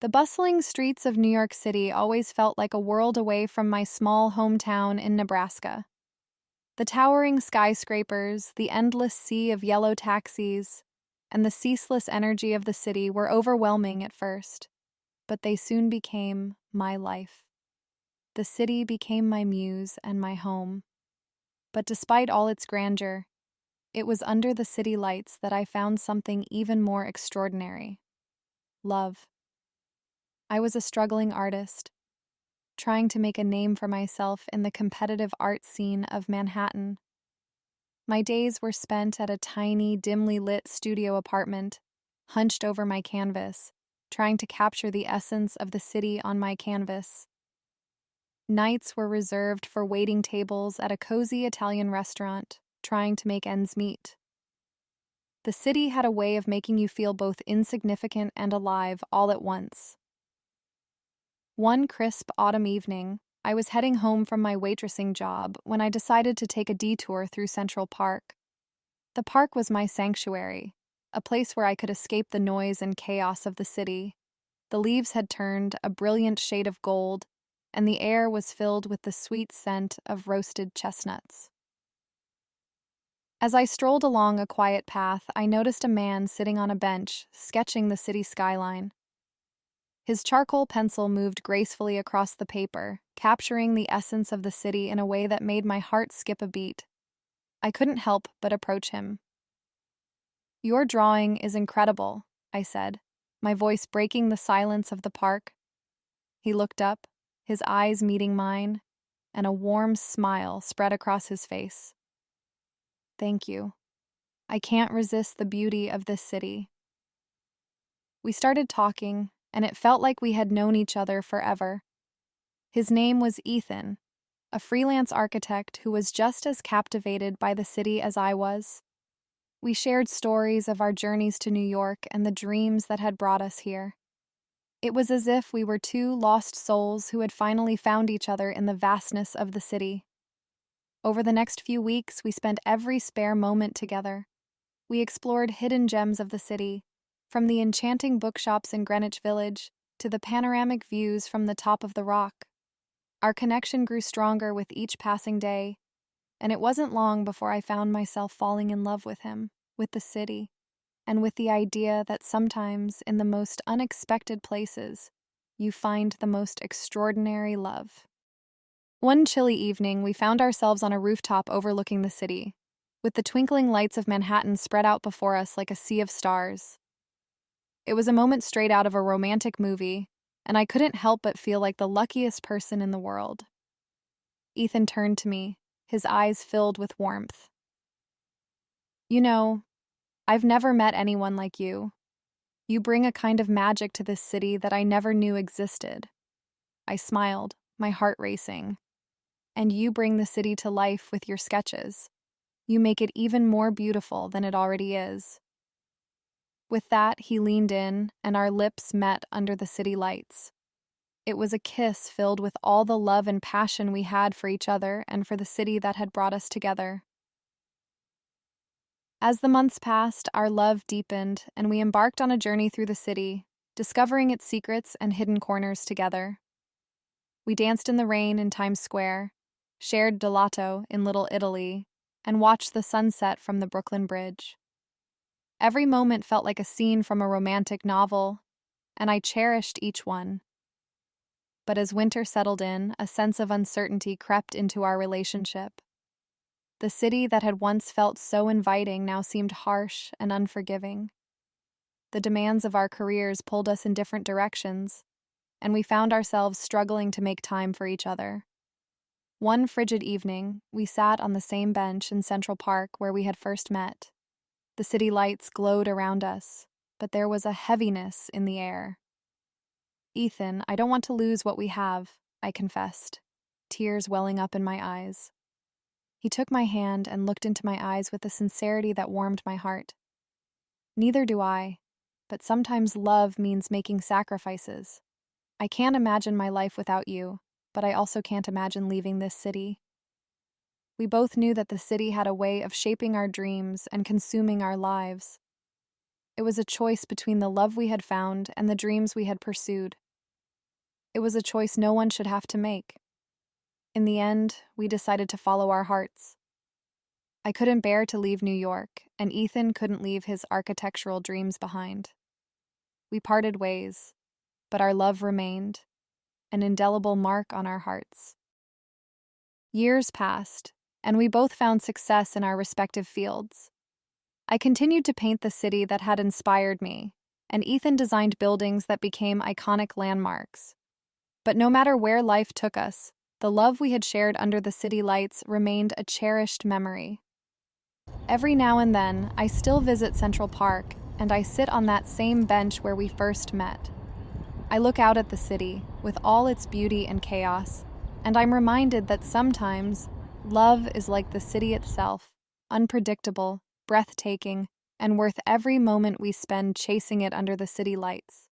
The bustling streets of New York City always felt like a world away from my small hometown in Nebraska. The towering skyscrapers, the endless sea of yellow taxis, and the ceaseless energy of the city were overwhelming at first, but they soon became my life. The city became my muse and my home. But despite all its grandeur, it was under the city lights that I found something even more extraordinary: love. I was a struggling artist, trying to make a name for myself in the competitive art scene of Manhattan. My days were spent at a tiny, dimly lit studio apartment, hunched over my canvas, trying to capture the essence of the city on my canvas. Nights were reserved for waiting tables at a cozy Italian restaurant, trying to make ends meet. The city had a way of making you feel both insignificant and alive all at once. One crisp autumn evening, I was heading home from my waitressing job when I decided to take a detour through Central Park. The park was my sanctuary, a place where I could escape the noise and chaos of the city. The leaves had turned a brilliant shade of gold, and the air was filled with the sweet scent of roasted chestnuts. As I strolled along a quiet path, I noticed a man sitting on a bench, sketching the city skyline. His charcoal pencil moved gracefully across the paper, capturing the essence of the city in a way that made my heart skip a beat. I couldn't help but approach him. "Your drawing is incredible," I said, my voice breaking the silence of the park. He looked up, his eyes meeting mine, and a warm smile spread across his face. "Thank you. I can't resist the beauty of this city." We started talking, and it felt like we had known each other forever. His name was Ethan, a freelance architect who was just as captivated by the city as I was. We shared stories of our journeys to New York and the dreams that had brought us here. It was as if we were two lost souls who had finally found each other in the vastness of the city. Over the next few weeks, we spent every spare moment together. We explored hidden gems of the city, from the enchanting bookshops in Greenwich Village to the panoramic views from the top of the Rock. Our connection grew stronger with each passing day, and it wasn't long before I found myself falling in love with him, with the city, and with the idea that sometimes in the most unexpected places, you find the most extraordinary love. One chilly evening, we found ourselves on a rooftop overlooking the city, with the twinkling lights of Manhattan spread out before us like a sea of stars. It was a moment straight out of a romantic movie, and I couldn't help but feel like the luckiest person in the world. Ethan turned to me, his eyes filled with warmth. "You know, I've never met anyone like you. You bring a kind of magic to this city that I never knew existed." I smiled, my heart racing. "And you bring the city to life with your sketches. You make it even more beautiful than it already is." With that, he leaned in, and our lips met under the city lights. It was a kiss filled with all the love and passion we had for each other and for the city that had brought us together. As the months passed, our love deepened, and we embarked on a journey through the city, discovering its secrets and hidden corners together. We danced in the rain in Times Square, shared gelato in Little Italy, and watched the sunset from the Brooklyn Bridge. Every moment felt like a scene from a romantic novel, and I cherished each one. But as winter settled in, a sense of uncertainty crept into our relationship. The city that had once felt so inviting now seemed harsh and unforgiving. The demands of our careers pulled us in different directions, and we found ourselves struggling to make time for each other. One frigid evening, we sat on the same bench in Central Park where we had first met. The city lights glowed around us, but there was a heaviness in the air. "Ethan, I don't want to lose what we have," I confessed, tears welling up in my eyes. He took my hand and looked into my eyes with a sincerity that warmed my heart. "Neither do I, but sometimes love means making sacrifices. I can't imagine my life without you, but I also can't imagine leaving this city." We both knew that the city had a way of shaping our dreams and consuming our lives. It was a choice between the love we had found and the dreams we had pursued. It was a choice no one should have to make. In the end, we decided to follow our hearts. I couldn't bear to leave New York, and Ethan couldn't leave his architectural dreams behind. We parted ways, but our love remained, an indelible mark on our hearts. Years passed, and we both found success in our respective fields. I continued to paint the city that had inspired me, and Ethan designed buildings that became iconic landmarks. But no matter where life took us, the love we had shared under the city lights remained a cherished memory. Every now and then, I still visit Central Park, and I sit on that same bench where we first met. I look out at the city, with all its beauty and chaos, and I'm reminded that sometimes, love is like the city itself, unpredictable, breathtaking, and worth every moment we spend chasing it under the city lights.